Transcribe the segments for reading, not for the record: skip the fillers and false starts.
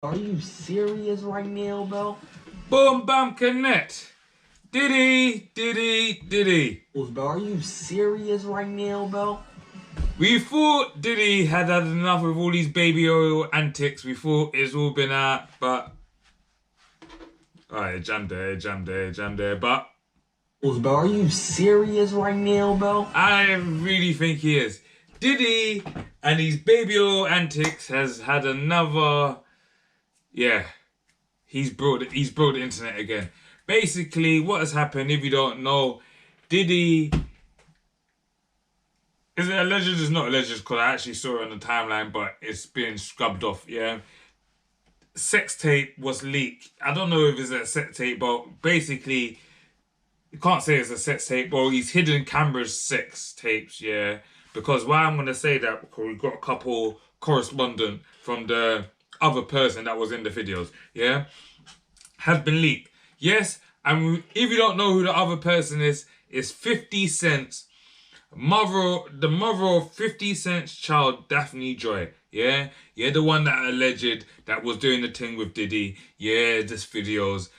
Are you serious right now, bro? Boom Bam Connect. Diddy, Diddy, Diddy. Bro, are you serious right now, bro? We thought Diddy had enough of all these baby oil antics. We thought it's all been out, but alright, it jammed there. But Bro, are you serious right now, bro? I really think he is. Diddy and his baby oil antics has had another. Yeah, he's brought the internet again. Basically, what has happened, if you don't know, Diddy. Is it alleged? It's not alleged because I actually saw it on the timeline, but it's been scrubbed off, yeah? Sex tape was leaked. I don't know if it's a sex tape, but basically, you can't say it's a sex tape, but he's hidden cameras sex tapes, yeah? Because why I'm going to say that, because we've got a couple correspondent from the other person that was in the videos, yeah? Has been leaked. Yes, and if you don't know who the other person is, it's 50 Cent's the mother of 50 Cent's child, Daphne Joy. Yeah, the one that alleged that was doing the thing with Diddy. Yeah, there's videos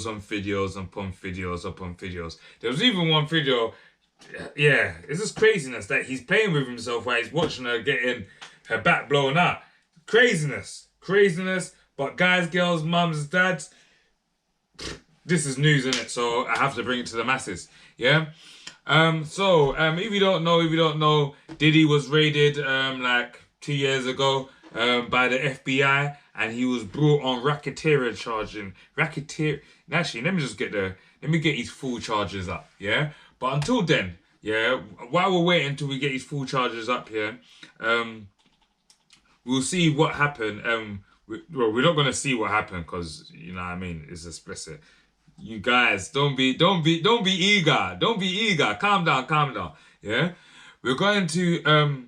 on videos upon videos upon videos. There was even one video. Yeah, it's just craziness that he's playing with himself while he's watching her getting her back blown out. Craziness. But guys, girls, mums, dads, this is news, isn't it? So I have to bring it to the masses. Yeah. If you don't know, Diddy was raided like 2 years ago by the FBI, and he was brought on racketeering charging. Actually, let me get his full charges up, yeah? But until then, yeah, while we're waiting until we get his full charges up here, we'll see what happened. We're not gonna see what happened because you know what I mean, it's explicit. You guys, don't be eager. Don't be eager. Calm down. Yeah? We're going to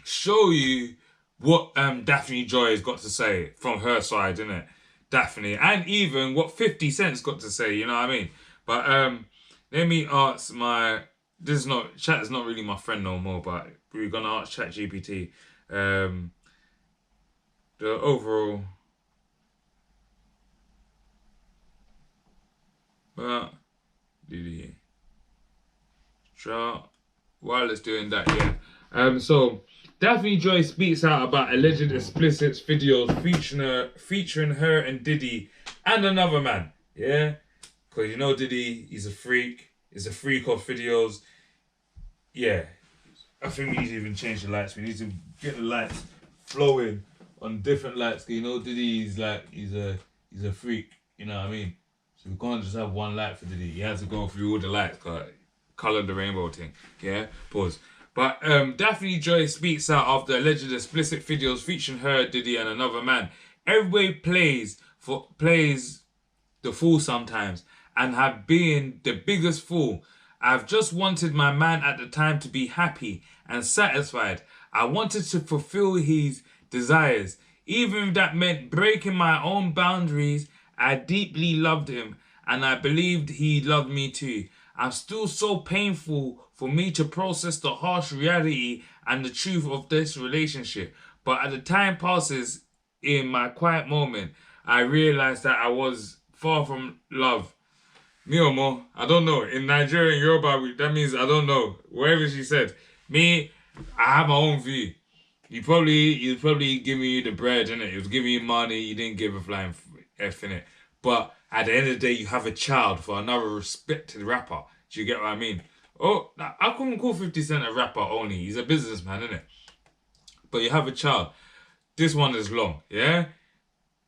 show you what Daphne Joy has got to say from her side, innit? Daphne. And even what 50 Cent's got to say, you know what I mean? But let me ask Chat is not really my friend no more, but we're gonna ask ChatGPT the overall. But Diddy chart while it's doing that, yeah. So Daphne Joy speaks out about alleged explicit videos featuring her and Diddy and another man, yeah. Because you know Diddy, he's a freak. He's a freak of videos. Yeah, I think we need to even change the lights. We need to get the lights flowing on different lights. Cause you know Diddy is like he's a freak. You know what I mean? So we can't just have one light for Diddy. He has to go through all the lights, color the rainbow thing. Yeah, pause. But Daphne Joy speaks out after alleged explicit videos featuring her, Diddy, and another man. Everybody plays the fool sometimes, and have been the biggest fool. I've just wanted my man at the time to be happy and satisfied. I wanted to fulfill his desires, even if that meant breaking my own boundaries. I deeply loved him, and I believed he loved me too. I'm still so painful for me to process the harsh reality and the truth of this relationship. But as the time passes, in my quiet moment, I realized that I was far from love. Me or more, I don't know. In Nigeria and Yoruba, that means I don't know. Whatever she said. Me, I have my own view. He was probably giving you the bread, innit? He was giving you money, you didn't give a flying F in it. But at the end of the day, you have a child for another respected rapper. Do you get what I mean? Oh, I couldn't call 50 Cent a rapper only. He's a businessman, innit? But you have a child. This one is long, yeah?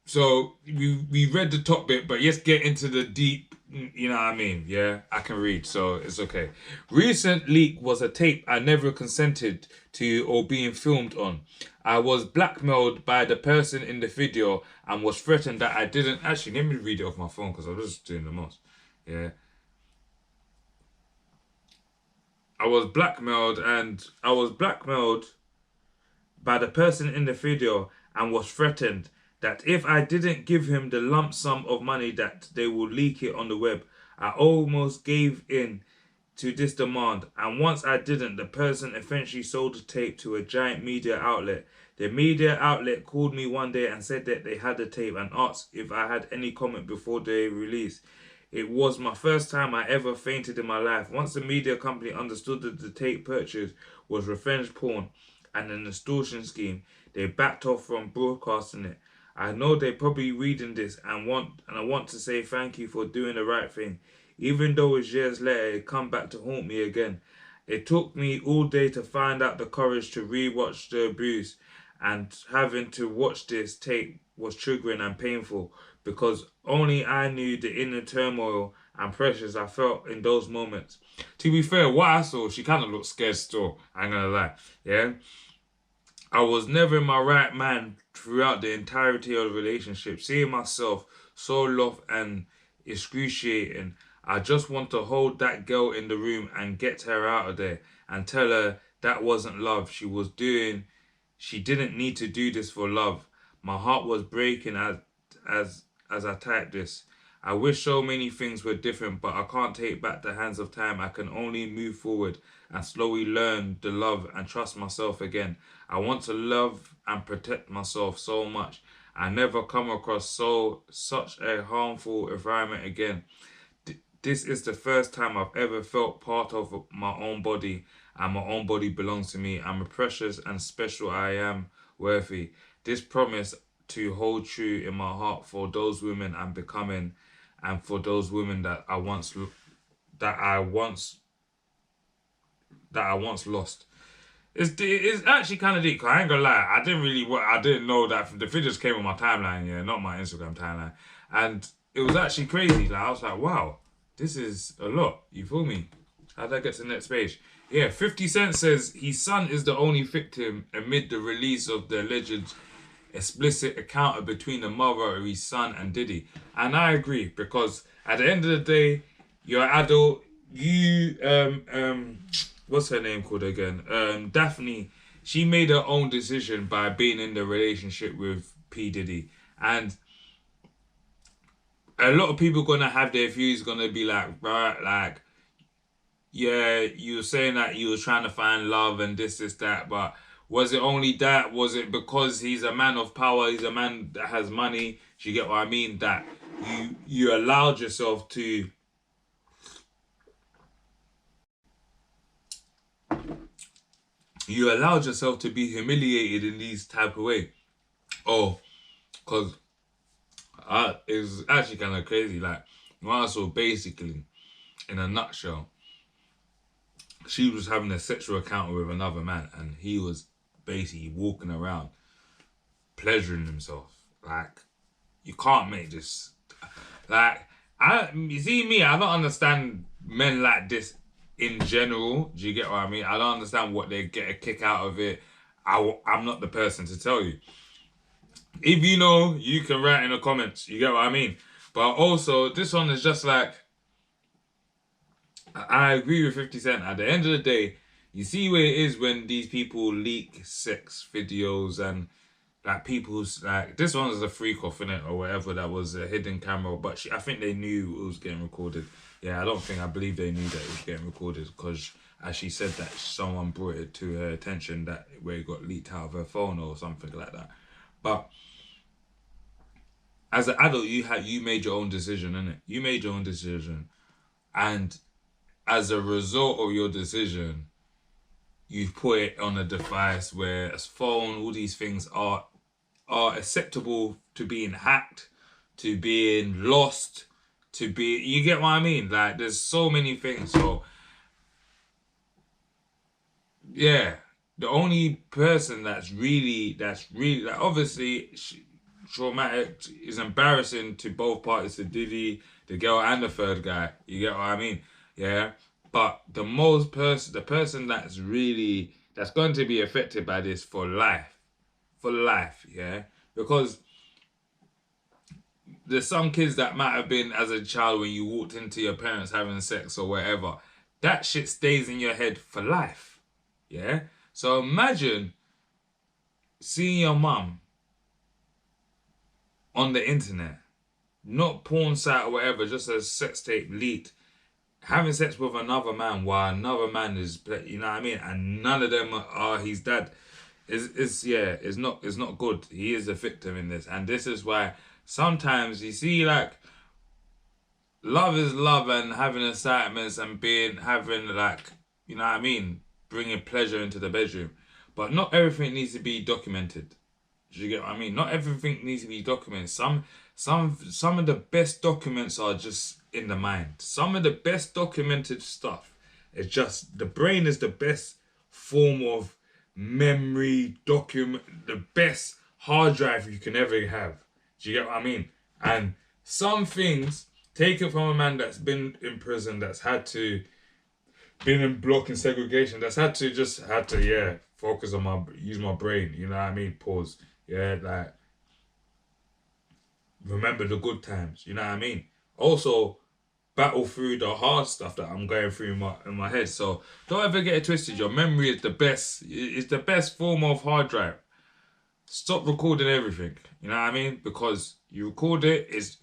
So we read the top bit, but let's get into the deep, you know what I mean? Yeah, I can read, so it's okay. Recent leak was a tape I never consented to or being filmed on. I was blackmailed by the person in the video and was threatened that I didn't. Actually, let me read it off my phone because I was just doing the most. Yeah. I was blackmailed by the person in the video and was threatened that if I didn't give him the lump sum of money that they would leak it on the web. I almost gave in to this demand, and once I didn't, the person eventually sold the tape to a giant media outlet The media outlet called me one day and said that they had the tape and asked if I had any comment before the release. It was my first time I ever fainted in my life. Once the media company understood that the tape purchase was revenge porn and an extortion scheme, they backed off from broadcasting it. I know they're probably reading this and I want to say thank you for doing the right thing. Even though it's years later, it come back to haunt me again. It took me all day to find out the courage to re-watch the abuse, and having to watch this tape was triggering and painful because only I knew the inner turmoil and pressures I felt in those moments. To be fair, what I saw, she kind of looked scared still, I ain't gonna lie, yeah? I was never in my right mind throughout the entirety of the relationship, seeing myself so lost and excruciating. I just want to hold that girl in the room and get her out of there and tell her that wasn't love. She didn't need to do this for love. My heart was breaking as I typed this. I wish so many things were different, but I can't take back the hands of time. I can only move forward and slowly learn to love and trust myself again. I want to love and protect myself so much. I never come across such a harmful environment again. This is the first time I've ever felt part of my own body, and my own body belongs to me. I'm a precious and special. I am worthy. This promise to hold true in my heart for those women I'm becoming, and for those women that I once lost. It's actually kind of deep. 'Cause I ain't gonna lie, I didn't know that the videos came on my timeline, yeah, not my Instagram timeline, and it was actually crazy. Like I was like, wow, this is a lot. You feel me? How'd I get to the next page? Yeah, 50 Cent says his son is the only victim amid the release of the alleged explicit encounter between the mother of his son and Diddy. And I agree, because at the end of the day, you're adult. What's her name called again? Daphne. She made her own decision by being in the relationship with P. Diddy. And a lot of people gonna have their views, gonna be like, right, like, yeah, you were saying that you were trying to find love and this, that, but was it only that? Was it because he's a man of power, he's a man that has money? Do you get what I mean? That you allowed yourself to be humiliated in these type of way. Oh, because it's actually kind of crazy. Like, so basically, in a nutshell, she was having a sexual encounter with another man, and he was basically walking around pleasuring himself. Like, you can't make this. Like, you see me, I don't understand men like this in general. Do you get what I mean? I don't understand what they get a kick out of it. I'm not the person to tell you. If you know, you can write in the comments. You get what I mean? But also, this one is just like, I agree with 50 Cent. At the end of the day, you see where it is when these people leak sex videos and like people's like, this one was a freak off in it or whatever, that was a hidden camera, but I think they knew it was getting recorded. Yeah, I believe they knew that it was getting recorded, because as she said that someone brought it to her attention that where it got leaked out of her phone or something like that. But as an adult, you made your own decision, innit? You made your own decision, and as a result of your decision, you've put it on a device where a phone, all these things are acceptable to being hacked, to being lost, to be, you get what I mean? Like, there's so many things. So yeah, the only person that's really like, obviously traumatic, is embarrassing to both parties, to Diddy, the girl, and the third guy. You get what I mean? Yeah. But the person that's going to be affected by this for life, yeah? Because there's some kids that might have been as a child when you walked into your parents having sex or whatever. That shit stays in your head for life, yeah? So imagine seeing your mum on the internet, not porn site or whatever, just a sex tape leaked, having sex with another man while another man is, you know what I mean? And none of them are his dad. it's not good. He is a victim in this, and this is why sometimes you see like love is love and having excitements and having like, you know what I mean, bringing pleasure into the bedroom, but not everything needs to be documented. Do you get what I mean? Not everything needs to be documented. Some of the best documents are just in the mind. Some of the best documented stuff is just the brain is the best form of memory document, the best hard drive you can ever have. Do you get what I mean? And some things, take it from a man that's been in prison, that's had to been in block and segregation, that's had to focus on use my brain, you know what I mean? Pause. Yeah, like remember the good times, you know what I mean? Also battle through the hard stuff that I'm going through in my head. So don't ever get it twisted. Your memory is the best form of hard drive. Stop recording everything, you know what I mean? Because you record there's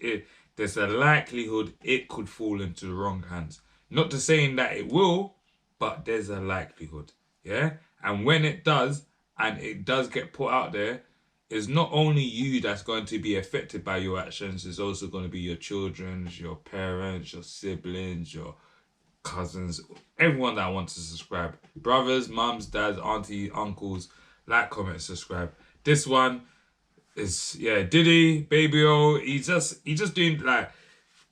a likelihood it could fall into the wrong hands. Not to saying that it will, but there's a likelihood, yeah? And when it does, and it does get put out there, it's not only you that's going to be affected by your actions, it's also going to be your children, your parents, your siblings, your cousins, everyone that wants to subscribe. Brothers, mums, dads, aunties, uncles, like, comment, subscribe. This one is, Diddy, Baby O, he's just doing like,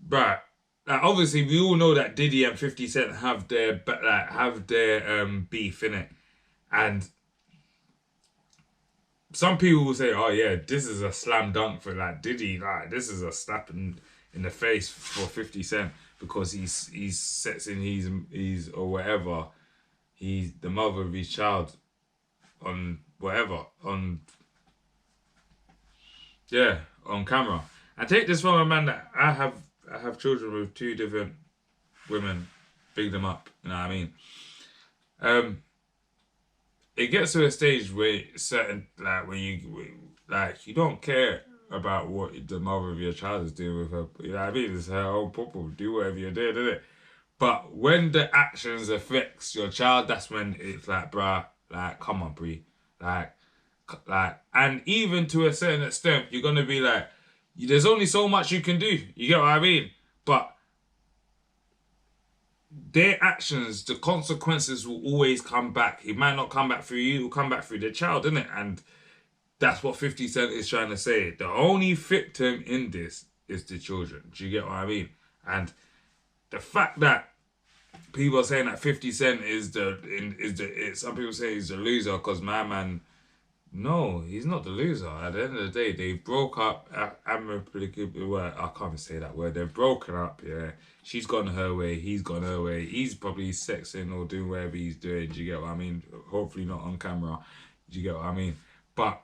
bruh, like obviously we all know that Diddy and 50 Cent have their beef, innit? And some people will say, oh yeah, this is a slam dunk for like Diddy, like this is a slap in the face for 50 Cent because he's sexing he's or whatever, he's the mother of his child on whatever, on camera. I take this from a man that I have children with 2 different women, big them up, you know what I mean? It gets to a stage where when you don't care about what the mother of your child is doing with her, you know what I mean? It's her own purple, do whatever you're doing, isn't it? But when the actions affects your child, that's when it's like, bruh, like, come on, Bree, like, and even to a certain extent, you're gonna be like, there's only so much you can do, you get what I mean? But their actions, the consequences will always come back. It might not come back through you, it will come back through the child, isn't it? And that's what 50 Cent is trying to say. The only victim in this is the children. Do you get what I mean? And the fact that people are saying that 50 Cent some people say he's the loser because my man, no, he's not the loser. At the end of the day, they broke up. Well, I can't even say that word. They've broken up, yeah. She's gone her way, he's gone her way. He's probably sexing or doing whatever he's doing. Do you get what I mean? Hopefully not on camera. Do you get what I mean? But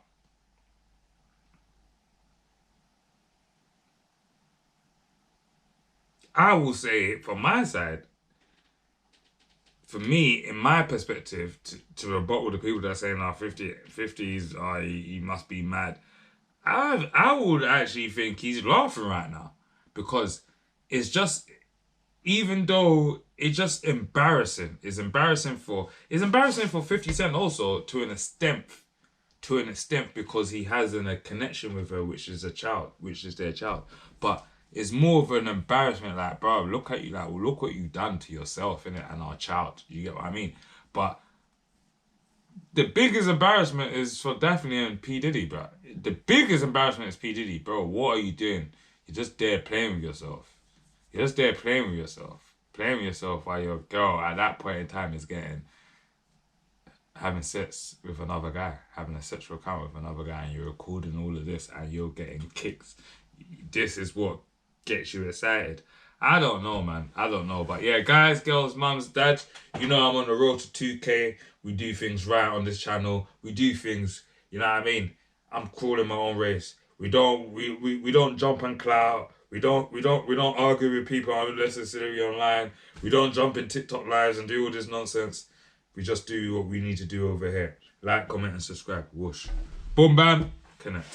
I will say, from my side, for me, in my perspective, to rebuttal the people that are saying, 50s, he must be mad. I would actually think he's laughing right now because it's just, even though it's just embarrassing. It's embarrassing for 50 Cent also to an extent because he has a connection with her, which is their child. But it's more of an embarrassment, like, bro, look at you, like, well, look what you've done to yourself, innit, and our child. You get what I mean? But the biggest embarrassment is for Daphne and P. Diddy, bro. The biggest embarrassment is P. Diddy, bro. What are you doing? You're just there playing with yourself. You're just there playing with yourself. Playing with yourself while your girl at that point in time is having sex with another guy, having a sexual account with another guy, and you're recording all of this and you're getting kicks. This is what gets you excited. I don't know, man. I don't know. But yeah, guys, girls, mums, dads, you know I'm on the road to 2K. We do things right on this channel. We do things, you know what I mean? I'm crawling my own race. We don't jump on clout. We don't argue with people unnecessarily online. We don't jump in TikTok lives and do all this nonsense. We just do what we need to do over here. Like, comment, and subscribe. Whoosh. Boom, bam. Connect.